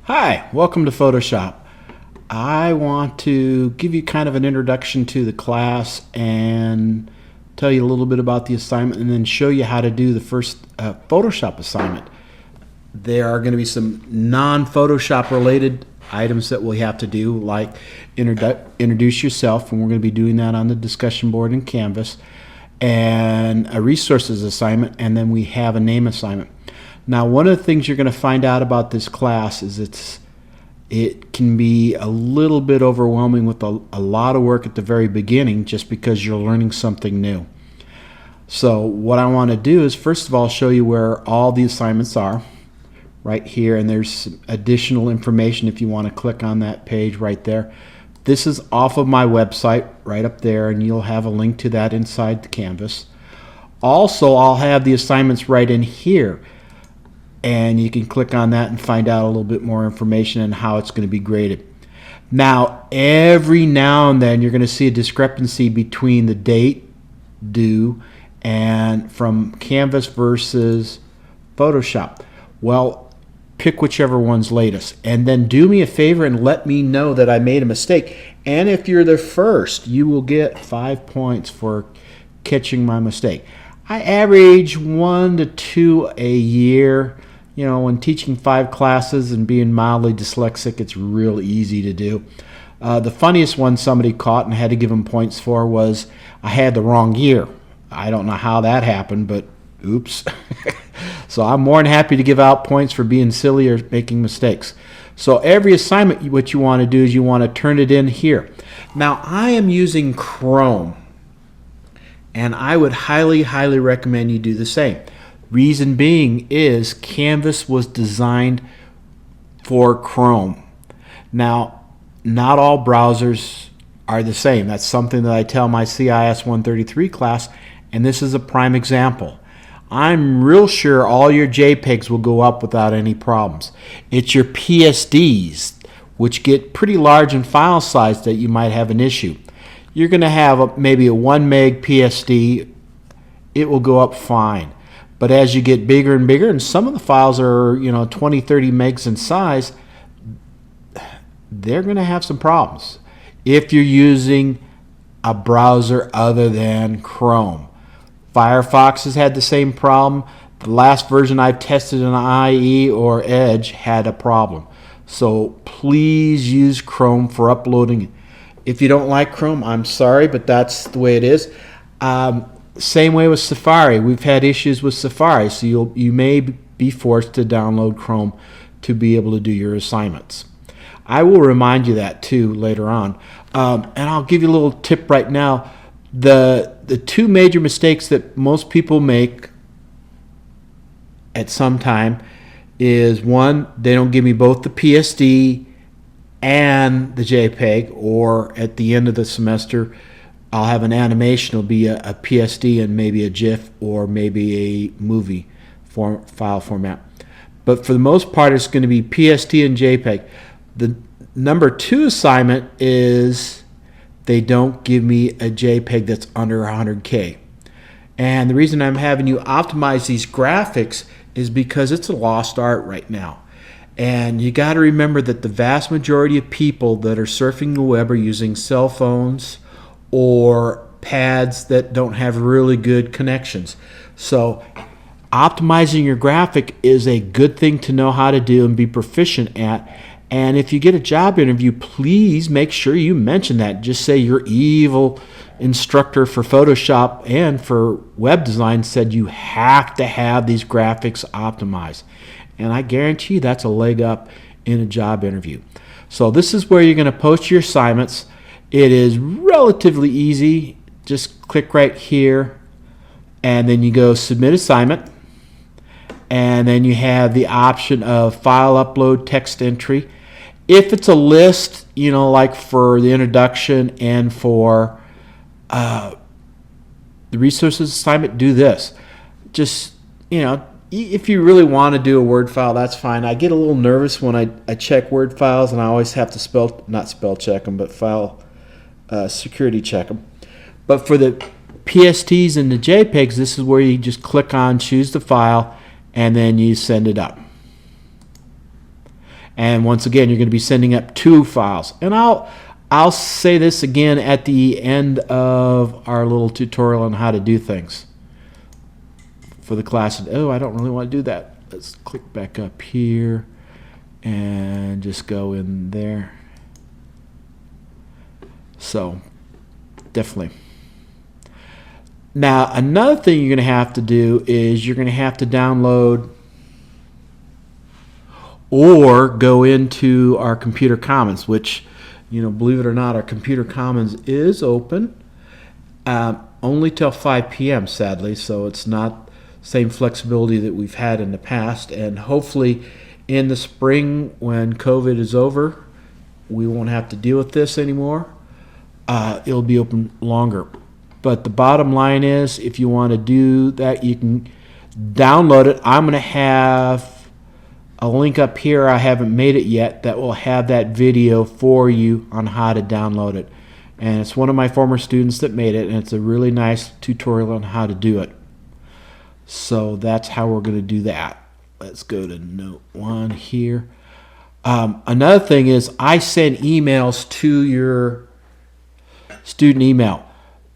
Hi, welcome to Photoshop. I want to give you kind of an introduction to the class and tell you a little bit about the assignment and then show you how to do the first Photoshop assignment. There are going to be some non-Photoshop related items that we have to do, like introduce yourself, and we're going to be doing that on the discussion board in Canvas, and a resources assignment, and then we have a name assignment. Now, one of the things you're going to find out about this class is it can be a little bit overwhelming with a lot of work at the very beginning just because you're learning something new. So what I want to do is first of all show you where all the assignments are right here, and there's some additional information if you want to click on that page right there. This is off of my website right up there, and you'll have a link to that inside the Canvas. Also, I'll have the assignments right in here, and you can click on that and find out a little bit more information on how it's going to be graded. Now, every now and then you're going to see a discrepancy between the date due and from Canvas versus Photoshop. Well, pick whichever one's latest, and then do me a favor and let me know that I made a mistake. And if you're the first, you will get 5 points for catching my mistake. I average 1 to 2 a year. You know, when teaching 5 classes and being mildly dyslexic, it's real easy to do. The funniest one somebody caught and had to give them points for was I had the wrong year. I don't know how that happened, but oops. So I'm more than happy to give out points for being silly or making mistakes. So every assignment, what you want to do is you want to turn it in here. Now, I am using Chrome, and I would highly recommend you do the same. Reason being is Canvas was designed for Chrome. Now, not all browsers are the same. That's something that I tell my CIS 133 class, and this is a prime example. I'm real sure all your JPEGs will go up without any problems. It's your PSDs, which get pretty large in file size, that you might have an issue. You're going to have maybe a 1 meg PSD. It will go up fine. But as you get bigger and bigger, and some of the files are 20, 30 megs in size, they're going to have some problems if you're using a browser other than Chrome. Firefox has had the same problem. The last version I've tested in IE or Edge had a problem. So please use Chrome for uploading. If you don't like Chrome, I'm sorry, but that's the way it is. Same way with Safari. We've had issues with Safari, so you may be forced to download Chrome to be able to do your assignments. I will remind you that too later on. And I'll give you a little tip right now. The 2 major mistakes that most people make at some time is, one, they don't give me both the PSD and the JPEG, or at the end of the semester I'll have an animation. It'll be a PSD and maybe a GIF or maybe a movie file format. But for the most part, it's going to be PSD and JPEG. The number 2 assignment is they don't give me a JPEG that's under 100K. And the reason I'm having you optimize these graphics is because it's a lost art right now. And you got to remember that the vast majority of people that are surfing the web are using cell phones or pads that don't have really good connections. So optimizing your graphic is a good thing to know how to do and be proficient at. And if you get a job interview, please make sure you mention that. Just say your evil instructor for Photoshop and for web design said you have to have these graphics optimized. And I guarantee you that's a leg up in a job interview. So this is where you're going to post your assignments. It is relatively easy. Just click right here, and then you go Submit Assignment. And then you have the option of File Upload Text Entry. If it's a list, like for the introduction and for the resources assignment, do this. Just, if you really want to do a Word file, that's fine. I get a little nervous when I check Word files, and I always have to not spell check them, but file security check them. But for the PSTs and the JPEGs, this is where you just click on Choose the File, and then you send it up. And once again, you're going to be sending up 2 files. And I'll say this again at the end of our little tutorial on how to do things for the class. Oh, I don't really want to do that. Let's click back up here and just go in there. So definitely. Now, another thing you're going to have to do is you're going to have to download or go into our Computer Commons, which, believe it or not, our Computer Commons is open only till 5 p.m. sadly, so it's not the same flexibility that we've had in the past. And hopefully in the spring, when COVID is over, we won't have to deal with this anymore. It'll be open longer. But the bottom line is, if you want to do that, you can download it. I'm going to have a link up here. I haven't made it yet that will have that video for you on how to download it. And it's one of my former students that made it, and it's a really nice tutorial on how to do it. So that's how we're going to do that. Let's go to note 1 here. Another thing is I send emails to your student email.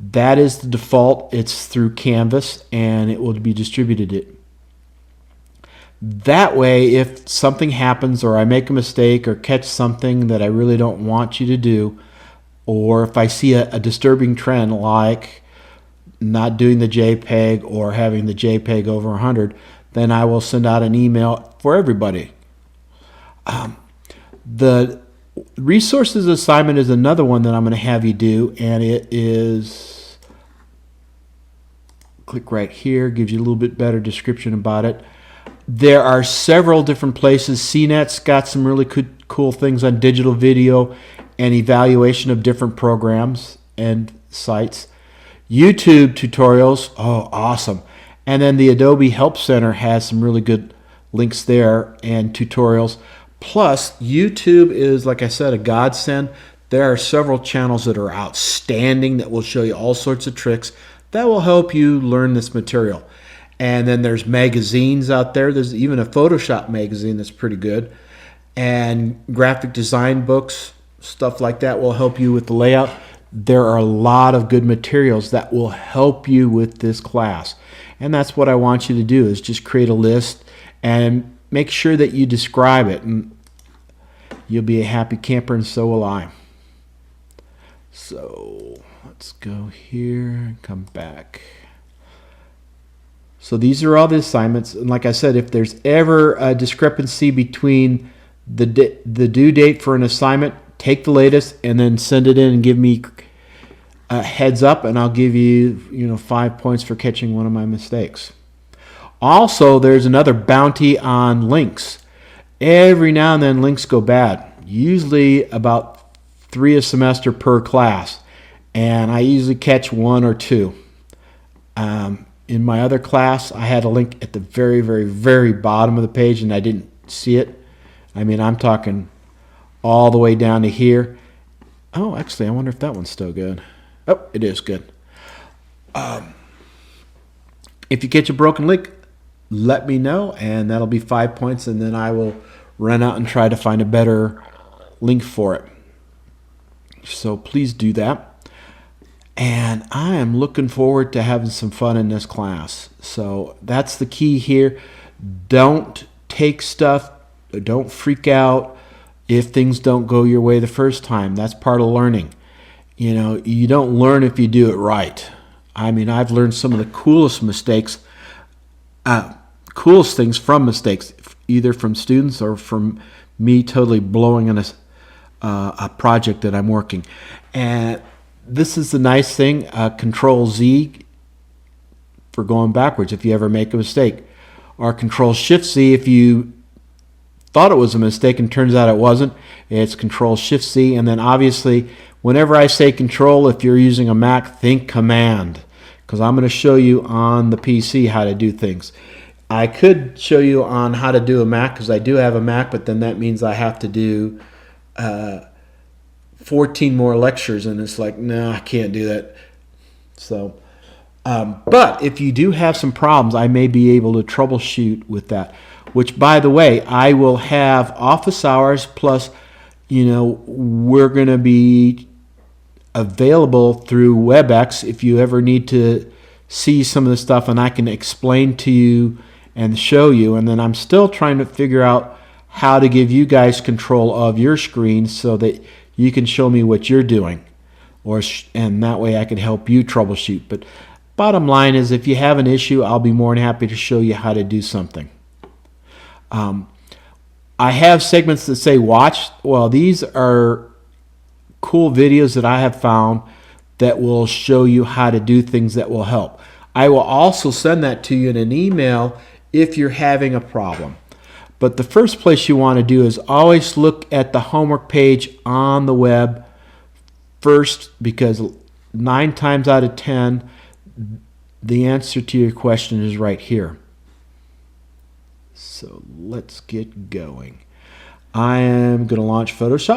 That is the default. It's through Canvas, and it will be distributed it. That way, if something happens or I make a mistake or catch something that I really don't want you to do, or if I see a disturbing trend like not doing the JPEG or having the JPEG over 100, then I will send out an email for everybody. The resources assignment is another one that I'm going to have you do, and it is, click right here, gives you a little bit better description about it. There are several different places. CNET's got some really cool things on digital video and evaluation of different programs and sites. YouTube tutorials, oh, awesome. And then the Adobe Help Center has some really good links there and tutorials. Plus, YouTube is, like I said, a godsend. There are several channels that are outstanding that will show you all sorts of tricks that will help you learn this material. And then there's magazines out there. There's even a Photoshop magazine that's pretty good. And graphic design books, stuff like that will help you with the layout. There are a lot of good materials that will help you with this class. And that's what I want you to do, is just create a list and make sure that you describe it. And you'll be a happy camper, and so will I. So let's go here and come back. So these are all the assignments, and like I said, if there's ever a discrepancy between the due date for an assignment, take the latest and then send it in and give me a heads up, and I'll give you 5 points for catching one of my mistakes. Also, there's another bounty on links. Every now and then links go bad, usually about 3 a semester per class, and I usually catch 1 or 2. In my other class, I had a link at the very, very, very bottom of the page, and I didn't see it. I mean, I'm talking all the way down to here. Oh, actually, I wonder if that one's still good. Oh, it is good. If you catch a broken link, let me know, and that'll be 5 points, and then I will run out and try to find a better link for it. So please do that. And I am looking forward to having some fun in this class. So that's the key here. Don't take stuff, don't freak out if things don't go your way the first time. That's part of learning. You don't learn if you do it right. I mean, I've learned some of the coolest things from mistakes, either from students or from me totally blowing on a project that I'm working. And this is the nice thing, Control Z for going backwards if you ever make a mistake, or Control Shift Z if you thought it was a mistake and turns out it wasn't. It's Control Shift Z, and then obviously whenever I say Control, if you're using a Mac, think Command, because I'm going to show you on the PC how to do things. I could show you on how to do a Mac because I do have a Mac, but then that means I have to do 14 more lectures, and it's like, no, I can't do that. So But if you do have some problems, I may be able to troubleshoot with that. Which, by the way, I will have office hours plus, we're going to be available through WebEx if you ever need to see some of the stuff, and I can explain to you and show you. And then I'm still trying to figure out how to give you guys control of your screen so that you can show me what you're doing, and that way I can help you troubleshoot. But bottom line is, if you have an issue, I'll be more than happy to show you how to do something. I have segments that say watch. Well, these are cool videos that I have found that will show you how to do things that will help. I will also send that to you in an email if you're having a problem. But the first place you want to do is always look at the homework page on the web first, because 9 times out of 10 the answer to your question is right here. So let's get going. I am going to launch Photoshop.